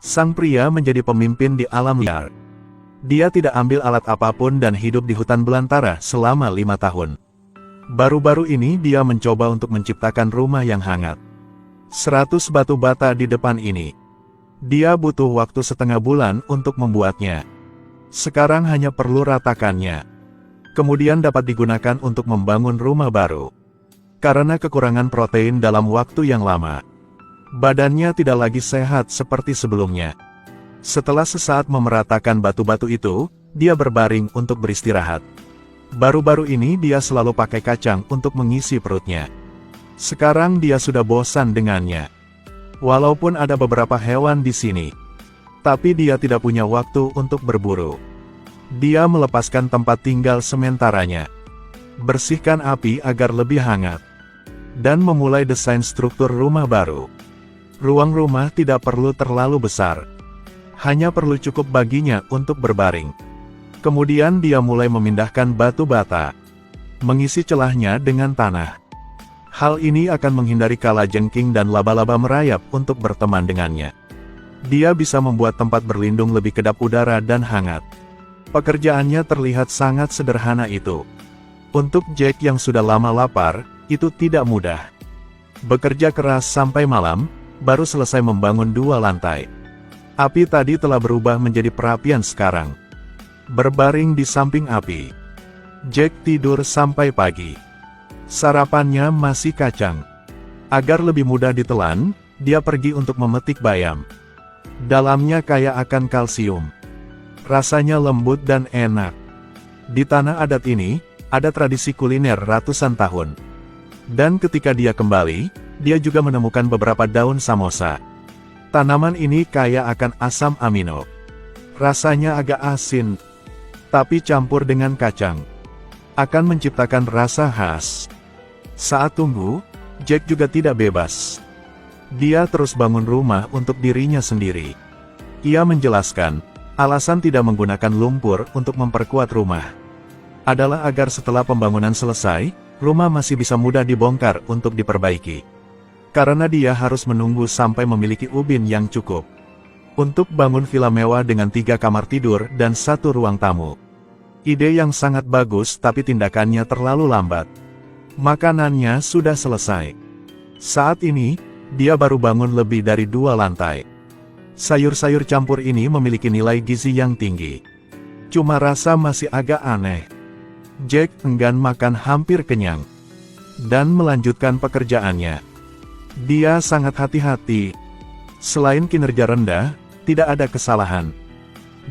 Sang pria menjadi pemimpin di alam liar. Dia tidak ambil alat apapun dan hidup di hutan belantara selama 5 tahun. Baru-baru ini dia mencoba untuk menciptakan rumah yang hangat. 100 batu bata di depan ini. Dia butuh waktu setengah bulan untuk membuatnya. Sekarang hanya perlu ratakannya. Kemudian dapat digunakan untuk membangun rumah baru. Karena kekurangan protein dalam waktu yang lama, badannya tidak lagi sehat seperti sebelumnya. Setelah sesaat memeratakan batu-batu itu, dia berbaring untuk beristirahat. Baru-baru ini dia selalu pakai kacang untuk mengisi perutnya. Sekarang dia sudah bosan dengannya. Walaupun ada beberapa hewan di sini, tapi dia tidak punya waktu untuk berburu. Dia melepaskan tempat tinggal sementaranya, bersihkan api agar lebih hangat, dan memulai desain struktur rumah baru. Ruang rumah tidak perlu terlalu besar. Hanya perlu cukup baginya untuk berbaring. Kemudian dia mulai memindahkan batu bata, mengisi celahnya dengan tanah. Hal ini akan menghindari kalajengking dan laba-laba merayap untuk berteman dengannya. Dia bisa membuat tempat berlindung lebih kedap udara dan hangat. Pekerjaannya terlihat sangat sederhana itu. Untuk Jack yang sudah lama lapar, itu tidak mudah. Bekerja keras sampai malam, baru selesai membangun 2 lantai. Api tadi telah berubah menjadi perapian sekarang. Berbaring di samping api, Jack tidur sampai pagi. Sarapannya masih kacang. Agar lebih mudah ditelan, dia pergi untuk memetik bayam. Dalamnya kaya akan kalsium. Rasanya lembut dan enak. Di tanah adat ini, ada tradisi kuliner ratusan tahun. Dan ketika dia kembali, dia juga menemukan beberapa daun samosa. Tanaman ini kaya akan asam amino. Rasanya agak asin, tapi campur dengan kacang akan menciptakan rasa khas. Saat tunggu, Jack juga tidak bebas. Dia terus bangun rumah untuk dirinya sendiri. Ia menjelaskan, alasan tidak menggunakan lumpur untuk memperkuat rumah adalah agar setelah pembangunan selesai, rumah masih bisa mudah dibongkar untuk diperbaiki. Karena dia harus menunggu sampai memiliki ubin yang cukup untuk bangun villa mewah dengan 3 kamar tidur dan 1 ruang tamu. Ide yang sangat bagus, tapi tindakannya terlalu lambat. Makanannya sudah selesai. Saat ini, dia baru bangun lebih dari 2 lantai. Sayur-sayur campur ini memiliki nilai gizi yang tinggi. Cuma rasa masih agak aneh. Jack enggan makan hampir kenyang dan melanjutkan pekerjaannya. Dia sangat hati-hati. Selain kinerja rendah, tidak ada kesalahan.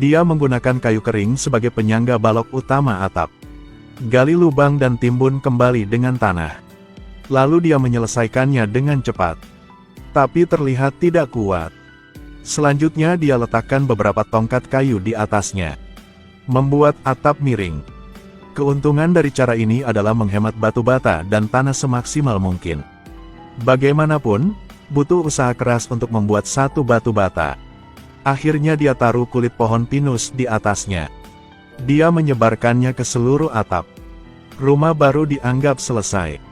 Dia menggunakan kayu kering sebagai penyangga balok utama atap. Gali lubang dan timbun kembali dengan tanah. Lalu dia menyelesaikannya dengan cepat. Tapi terlihat tidak kuat. Selanjutnya dia letakkan beberapa tongkat kayu di atasnya, membuat atap miring. Keuntungan dari cara ini adalah menghemat batu bata dan tanah semaksimal mungkin. Bagaimanapun, butuh usaha keras untuk membuat 1 batu bata. Akhirnya dia taruh kulit pohon pinus di atasnya. Dia menyebarkannya ke seluruh atap. Rumah baru dianggap selesai.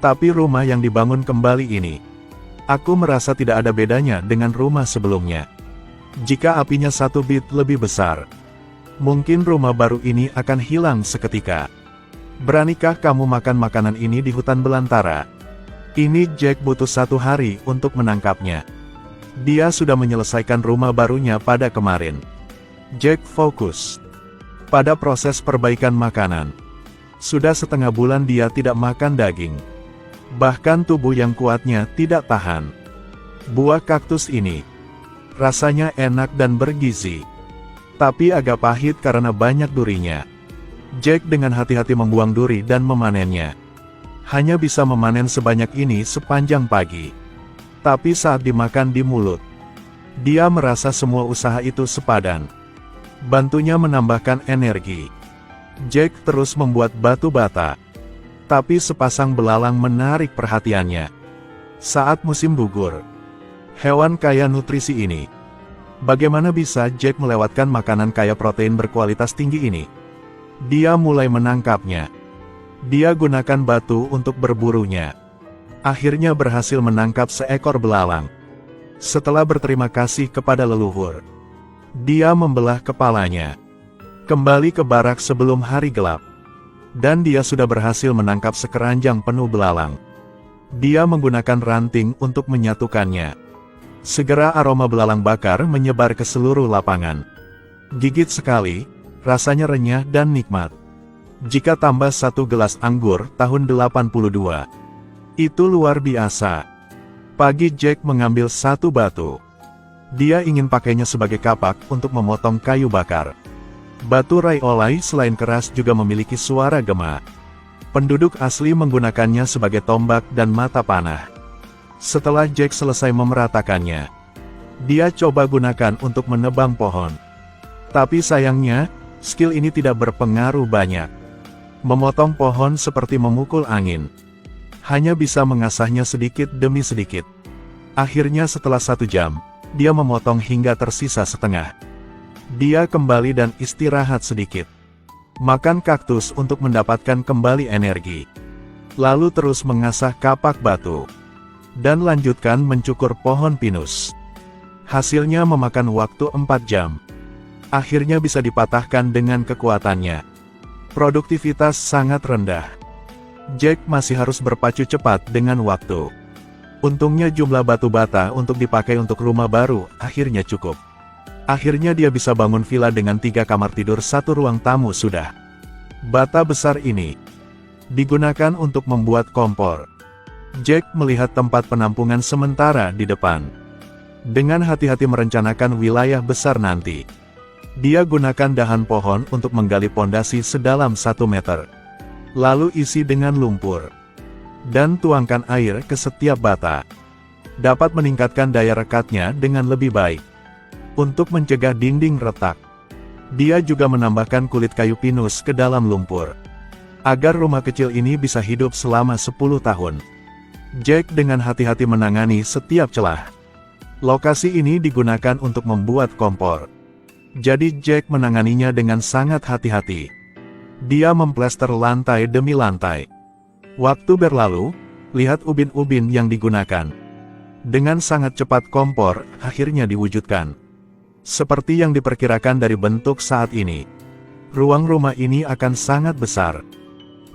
Tapi rumah yang dibangun kembali ini, aku merasa tidak ada bedanya dengan rumah sebelumnya. Jika apinya 1 bit lebih besar, mungkin rumah baru ini akan hilang seketika. Beranikah kamu makan makanan ini di hutan belantara? Ini Jack butuh 1 hari untuk menangkapnya. Dia sudah menyelesaikan rumah barunya pada kemarin. Jack fokus pada proses perbaikan makanan. Sudah setengah bulan dia tidak makan daging. Bahkan tubuh yang kuatnya tidak tahan. Buah kaktus ini rasanya enak dan bergizi, tapi agak pahit karena banyak durinya. Jack dengan hati-hati membuang duri dan memanennya. Hanya bisa memanen sebanyak ini sepanjang pagi. Tapi saat dimakan di mulut, dia merasa semua usaha itu sepadan. Bantunya menambahkan energi. Jack terus membuat batu bata. Tapi sepasang belalang menarik perhatiannya. Saat musim gugur, hewan kaya nutrisi ini. Bagaimana bisa Jack melewatkan makanan kaya protein berkualitas tinggi ini? Dia mulai menangkapnya. Dia gunakan batu untuk berburunya. Akhirnya berhasil menangkap seekor belalang. Setelah berterima kasih kepada leluhur, dia membelah kepalanya. Kembali ke barak sebelum hari gelap. Dan dia sudah berhasil menangkap sekeranjang penuh belalang. Dia menggunakan ranting untuk menyatukannya. Segera aroma belalang bakar menyebar ke seluruh lapangan. Gigit sekali, rasanya renyah dan nikmat. Jika tambah 1 gelas anggur tahun 82. Itu luar biasa. Pagi Jack mengambil 1 batu. Dia ingin pakainya sebagai kapak untuk memotong kayu bakar. Batu raiolai selain keras juga memiliki suara gema. Penduduk asli menggunakannya sebagai tombak dan mata panah. Setelah Jack selesai memeratakannya, dia coba gunakan untuk menebang pohon. Tapi sayangnya, skill ini tidak berpengaruh banyak. Memotong pohon seperti memukul angin. Hanya bisa mengasahnya sedikit demi sedikit. Akhirnya setelah 1 jam, dia memotong hingga tersisa setengah. Dia kembali dan istirahat sedikit. Makan kaktus untuk mendapatkan kembali energi. Lalu terus mengasah kapak batu. Dan lanjutkan mencukur pohon pinus. Hasilnya memakan waktu 4 jam. Akhirnya bisa dipatahkan dengan kekuatannya. Produktivitas sangat rendah. Jack masih harus berpacu cepat dengan waktu. Untungnya jumlah batu bata untuk dipakai untuk rumah baru akhirnya cukup. Akhirnya dia bisa bangun villa dengan 3 kamar tidur 1 ruang tamu sudah. Bata besar ini digunakan untuk membuat kompor. Jack melihat tempat penampungan sementara di depan. Dengan hati-hati merencanakan wilayah besar nanti. Dia gunakan dahan pohon untuk menggali pondasi sedalam 1 meter. Lalu isi dengan lumpur. Dan tuangkan air ke setiap bata. Dapat meningkatkan daya rekatnya dengan lebih baik. Untuk mencegah dinding retak. Dia juga menambahkan kulit kayu pinus ke dalam lumpur. Agar rumah kecil ini bisa hidup selama 10 tahun. Jack dengan hati-hati menangani setiap celah. Lokasi ini digunakan untuk membuat kompor. Jadi Jack menanganinya dengan sangat hati-hati. Dia memplester lantai demi lantai. Waktu berlalu, lihat ubin-ubin yang digunakan. Dengan sangat cepat kompor akhirnya diwujudkan. Seperti yang diperkirakan dari bentuk saat ini. Ruang rumah ini akan sangat besar.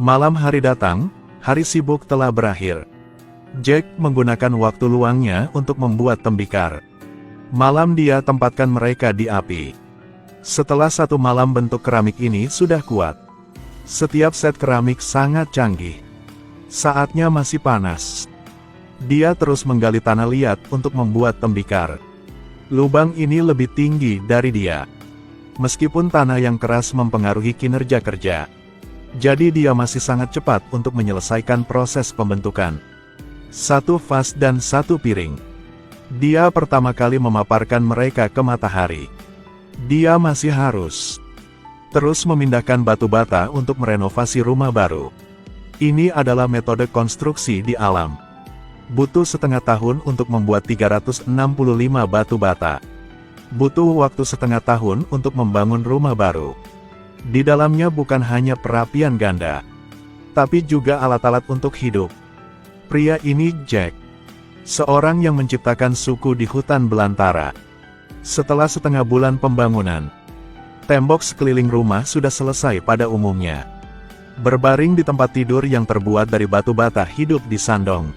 Malam hari datang, hari sibuk telah berakhir. Jack menggunakan waktu luangnya untuk membuat tembikar. Malam dia tempatkan mereka di api. Setelah 1 malam bentuk keramik ini sudah kuat. Setiap set keramik sangat canggih. Saatnya masih panas. Dia terus menggali tanah liat untuk membuat tembikar. Lubang ini lebih tinggi dari dia. Meskipun tanah yang keras mempengaruhi kinerja kerja. Jadi dia masih sangat cepat untuk menyelesaikan proses pembentukan. 1 vas dan 1 piring. Dia pertama kali memaparkan mereka ke matahari. Dia masih harus terus memindahkan batu bata untuk merenovasi rumah baru. Ini adalah metode konstruksi di alam. Butuh setengah tahun untuk membuat 365 batu bata. Butuh waktu setengah tahun untuk membangun rumah baru. Di dalamnya bukan hanya perapian ganda, tapi juga alat-alat untuk hidup. Pria ini Jack. Seorang yang menciptakan suku di hutan belantara. Setelah setengah bulan pembangunan, tembok sekeliling rumah sudah selesai pada umumnya. Berbaring di tempat tidur yang terbuat dari batu bata hidup di sandong.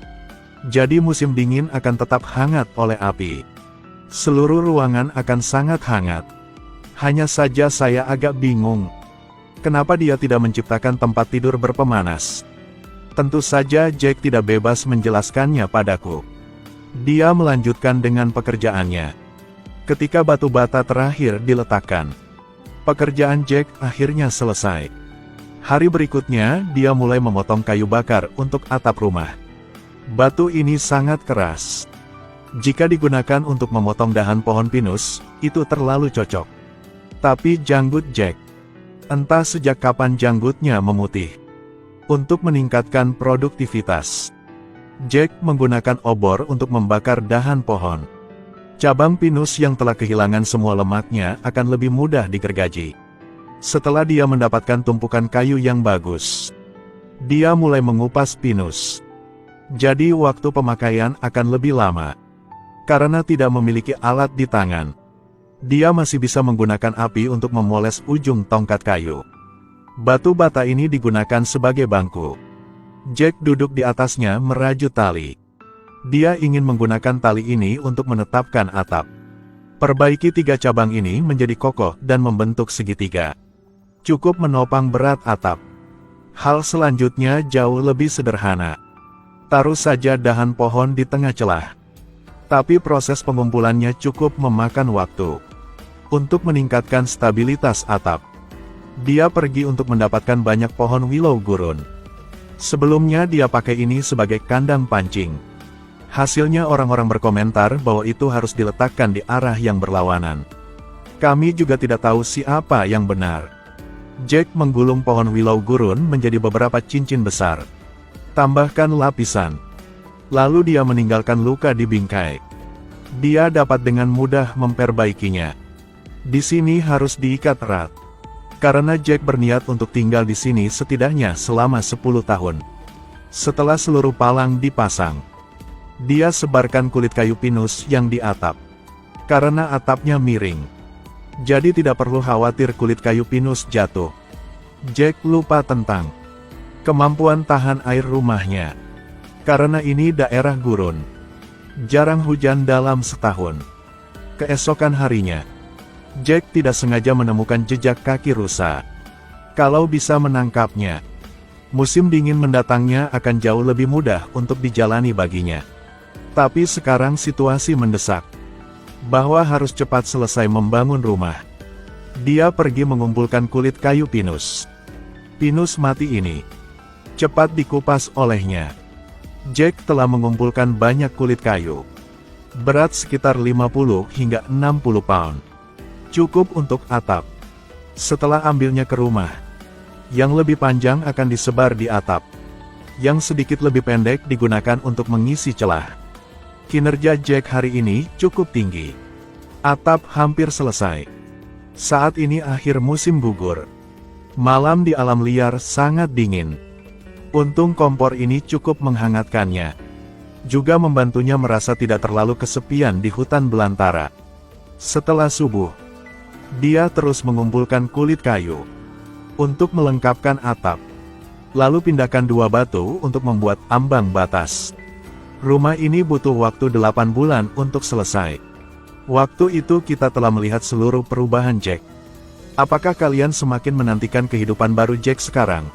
Jadi musim dingin akan tetap hangat oleh api. Seluruh ruangan akan sangat hangat. Hanya saja saya agak bingung. Kenapa dia tidak menciptakan tempat tidur berpemanas? Tentu saja Jack tidak bebas menjelaskannya padaku. Dia melanjutkan dengan pekerjaannya. Ketika batu bata terakhir diletakkan, pekerjaan Jack akhirnya selesai. Hari berikutnya, dia mulai memotong kayu bakar untuk atap rumah. Batu ini sangat keras. Jika digunakan untuk memotong dahan pohon pinus, itu terlalu cocok. Tapi janggut Jack. Entah sejak kapan janggutnya memutih. Untuk meningkatkan produktivitas, Jack menggunakan obor untuk membakar dahan pohon. Cabang pinus yang telah kehilangan semua lemaknya akan lebih mudah digergaji. Setelah dia mendapatkan tumpukan kayu yang bagus, dia mulai mengupas pinus. Jadi waktu pemakaian akan lebih lama. Karena tidak memiliki alat di tangan, dia masih bisa menggunakan api untuk memoles ujung tongkat kayu. Batu bata ini digunakan sebagai bangku. Jack duduk di atasnya merajut tali. Dia ingin menggunakan tali ini untuk menetapkan atap. Perbaiki 3 cabang ini menjadi kokoh dan membentuk segitiga. Cukup menopang berat atap. Hal selanjutnya jauh lebih sederhana. Taruh saja dahan pohon di tengah celah. Tapi proses pengumpulannya cukup memakan waktu. Untuk meningkatkan stabilitas atap, dia pergi untuk mendapatkan banyak pohon willow gurun. Sebelumnya dia pakai ini sebagai kandang pancing. Hasilnya orang-orang berkomentar bahwa itu harus diletakkan di arah yang berlawanan. Kami juga tidak tahu siapa yang benar. Jack menggulung pohon willow gurun menjadi beberapa cincin besar. Tambahkan lapisan. Lalu dia meninggalkan luka di bingkai. Dia dapat dengan mudah memperbaikinya. Di sini harus diikat erat. Karena Jack berniat untuk tinggal di sini setidaknya selama 10 tahun. Setelah seluruh palang dipasang, dia sebarkan kulit kayu pinus yang di atap. Karena atapnya miring, jadi tidak perlu khawatir kulit kayu pinus jatuh. Jack lupa tentang kemampuan tahan air rumahnya. Karena ini daerah gurun, jarang hujan dalam setahun. Keesokan harinya, Jack tidak sengaja menemukan jejak kaki rusa. Kalau bisa menangkapnya, musim dingin mendatangnya akan jauh lebih mudah untuk dijalani baginya. Tapi sekarang situasi mendesak, bahwa harus cepat selesai membangun rumah. Dia pergi mengumpulkan kulit kayu pinus. Pinus mati ini cepat dikupas olehnya. Jack telah mengumpulkan banyak kulit kayu. Berat sekitar 50 hingga 60 pound. Cukup untuk atap. Setelah ambilnya ke rumah, yang lebih panjang akan disebar di atap. Yang sedikit lebih pendek digunakan untuk mengisi celah. Kinerja Jack hari ini cukup tinggi. Atap hampir selesai. Saat ini akhir musim gugur. Malam di alam liar sangat dingin. Untung kompor ini cukup menghangatkannya. Juga membantunya merasa tidak terlalu kesepian di hutan belantara. Setelah subuh, dia terus mengumpulkan kulit kayu untuk melengkapkan atap. Lalu pindahkan 2 batu untuk membuat ambang batas. Rumah ini butuh waktu 8 bulan untuk selesai. Waktu itu kita telah melihat seluruh perubahan Jack. Apakah kalian semakin menantikan kehidupan baru Jack sekarang?